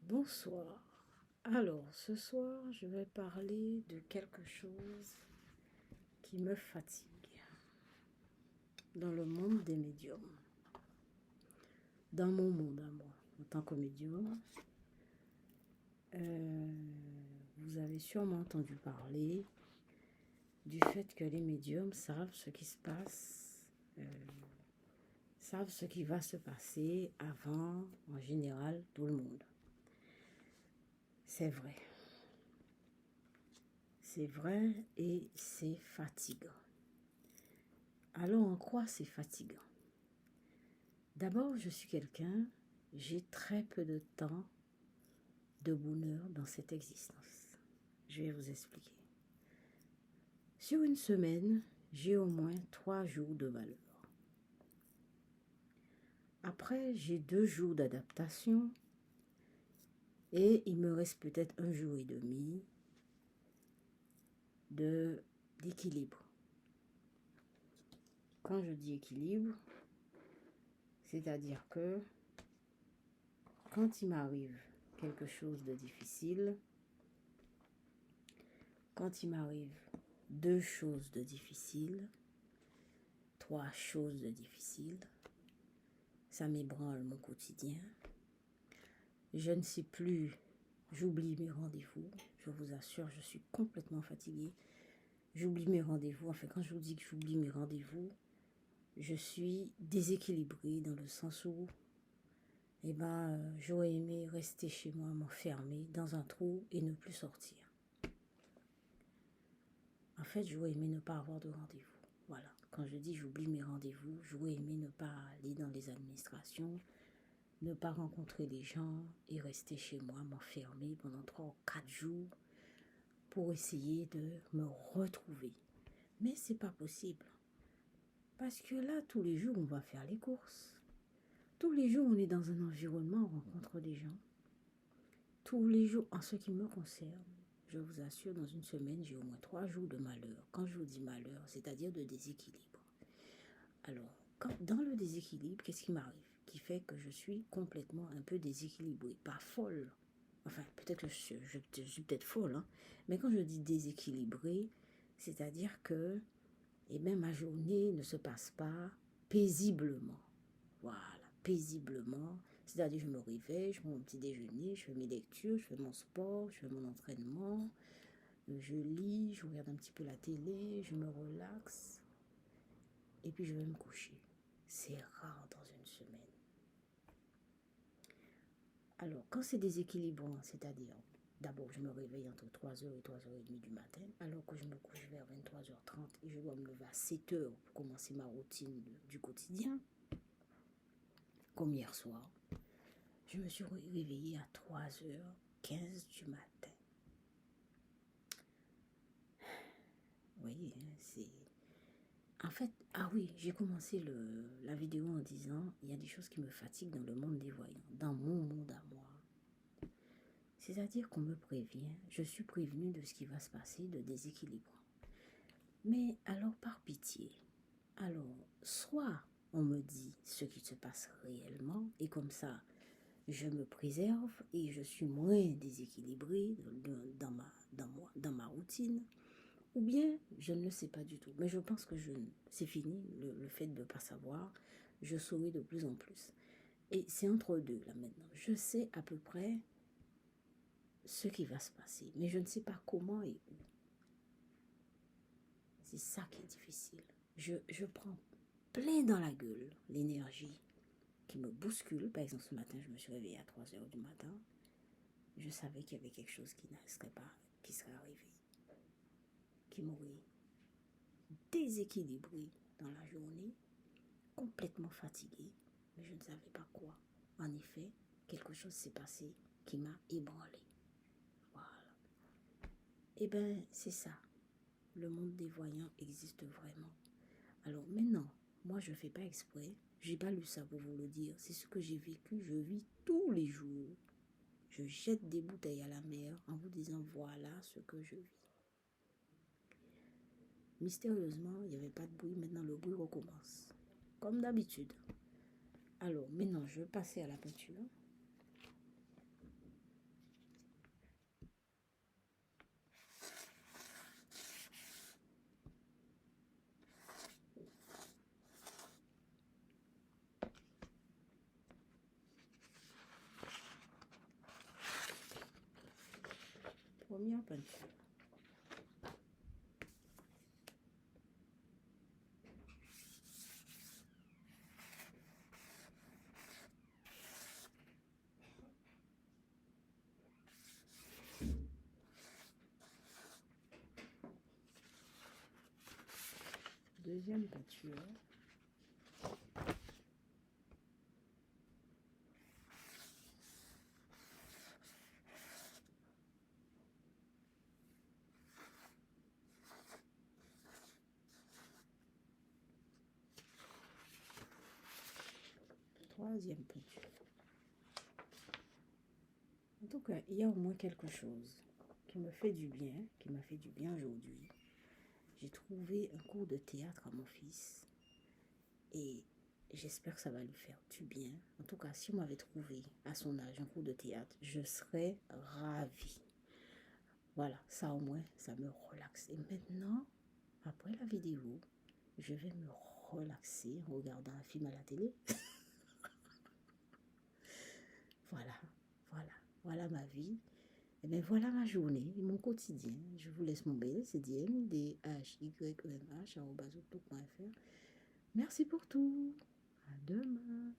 Bonsoir. Alors, ce soir, je vais parler de quelque chose qui me fatigue dans le monde des médiums. Dans mon monde à moi, en tant que médium, vous avez sûrement entendu parler du fait que les médiums savent ce qui se passe, savent ce qui va se passer avant, en général, tout le monde. C'est vrai. C'est vrai et c'est fatigant. Alors, en quoi c'est fatigant? D'abord, je suis quelqu'un, j'ai très peu de temps de bonheur dans cette existence. Je vais vous expliquer. Sur une semaine, j'ai au moins 3 jours de malheur. Après, j'ai 2 jours d'adaptation et il me reste peut-être 1 jour et demi d'équilibre. Quand je dis équilibre, c'est-à-dire que quand il m'arrive quelque chose de difficile, quand il m'arrive 2 choses de difficiles, 3 choses de difficiles, ça m'ébranle mon quotidien. Je ne sais plus, j'oublie mes rendez-vous, je vous assure, je suis complètement fatiguée. J'oublie mes rendez-vous, enfin quand je vous dis que j'oublie mes rendez-vous, je suis déséquilibrée dans le sens où j'aurais aimé rester chez moi, m'enfermer dans un trou et ne plus sortir. En fait, j'aurais aimé ne pas avoir de rendez-vous. Voilà, quand je dis j'oublie mes rendez-vous, j'aurais aimé ne pas aller dans les administrations, ne pas rencontrer les gens et rester chez moi, m'enfermer pendant 3 ou 4 jours pour essayer de me retrouver. Mais c'est pas possible. Parce que là, tous les jours, on va faire les courses. Tous les jours, on est dans un environnement, on rencontre des gens. Tous les jours, en ce qui me concerne, je vous assure, dans une semaine, j'ai au moins 3 jours de malheur. Quand je vous dis malheur, c'est-à-dire de déséquilibre. Alors, dans le déséquilibre, qu'est-ce qui m'arrive? Qui fait que je suis complètement un peu déséquilibrée, pas folle. Enfin, peut-être que je suis peut-être folle, hein? Mais quand je dis déséquilibrée, c'est-à-dire que ma journée ne se passe pas paisiblement. Voilà, paisiblement. C'est-à-dire je me réveille, je prends mon petit déjeuner, je fais mes lectures, je fais mon sport, je fais mon entraînement, je lis, je regarde un petit peu la télé, je me relaxe et puis je vais me coucher. C'est rare dans une semaine. Alors, quand c'est déséquilibrant, c'est-à-dire, d'abord, je me réveille entre 3h et 3h30 du matin, alors que je me couche vers 23h30 et je dois me lever à 7h pour commencer ma routine du quotidien, comme hier soir. Je me suis réveillée à 3h15 du matin. Vous voyez, c'est... En fait, ah oui, j'ai commencé la vidéo en disant, il y a des choses qui me fatiguent dans le monde des voyants, dans mon monde à moi. C'est-à-dire qu'on me prévient, je suis prévenue de ce qui va se passer, de déséquilibre. Mais alors, par pitié, alors, soit on me dit ce qui se passe réellement, et comme ça, je me préserve et je suis moins déséquilibrée dans ma routine, ou bien je ne le sais pas du tout. Mais je pense que c'est fini, le fait de ne pas savoir, je saurai de plus en plus. Et c'est entre deux là maintenant. Je sais à peu près ce qui va se passer, mais je ne sais pas comment et où. C'est ça qui est difficile. Je prends plein dans la gueule l'énergie qui me bouscule. Par exemple, ce matin, je me suis réveillée à 3h du matin. Je savais qu'il y avait quelque chose qui serait arrivé, qui m'aurait déséquilibré dans la journée, complètement fatiguée, mais je ne savais pas quoi. En effet, quelque chose s'est passé qui m'a ébranlée. Voilà. Eh bien, c'est ça. Le monde des voyants existe vraiment. Alors maintenant, moi je ne fais pas exprès. J'ai pas lu ça pour vous le dire. C'est ce que j'ai vécu. Je vis tous les jours. Je jette des bouteilles à la mer en vous disant voilà ce que je vis. Mystérieusement, il n'y avait pas de bruit. Maintenant, le bruit recommence. Comme d'habitude. Alors, maintenant, je vais passer à la peinture. première peinture. Deuxième peinture. Troisième peinture. En tout cas, il y a au moins quelque chose qui me fait du bien, qui m'a fait du bien aujourd'hui. J'ai trouvé un cours de théâtre à mon fils et j'espère que ça va lui faire du bien. En tout cas, si on m'avait trouvé à son âge un cours de théâtre, je serais ravie. Voilà, ça au moins, ça me relaxe. Et maintenant, après la vidéo, je vais me relaxer en regardant un film à la télé. Voilà, voilà ma vie. Et bien voilà ma journée, mon quotidien. Je vous laisse mon mail, c'est dmdhymh@outlook.fr. Merci pour tout. À demain.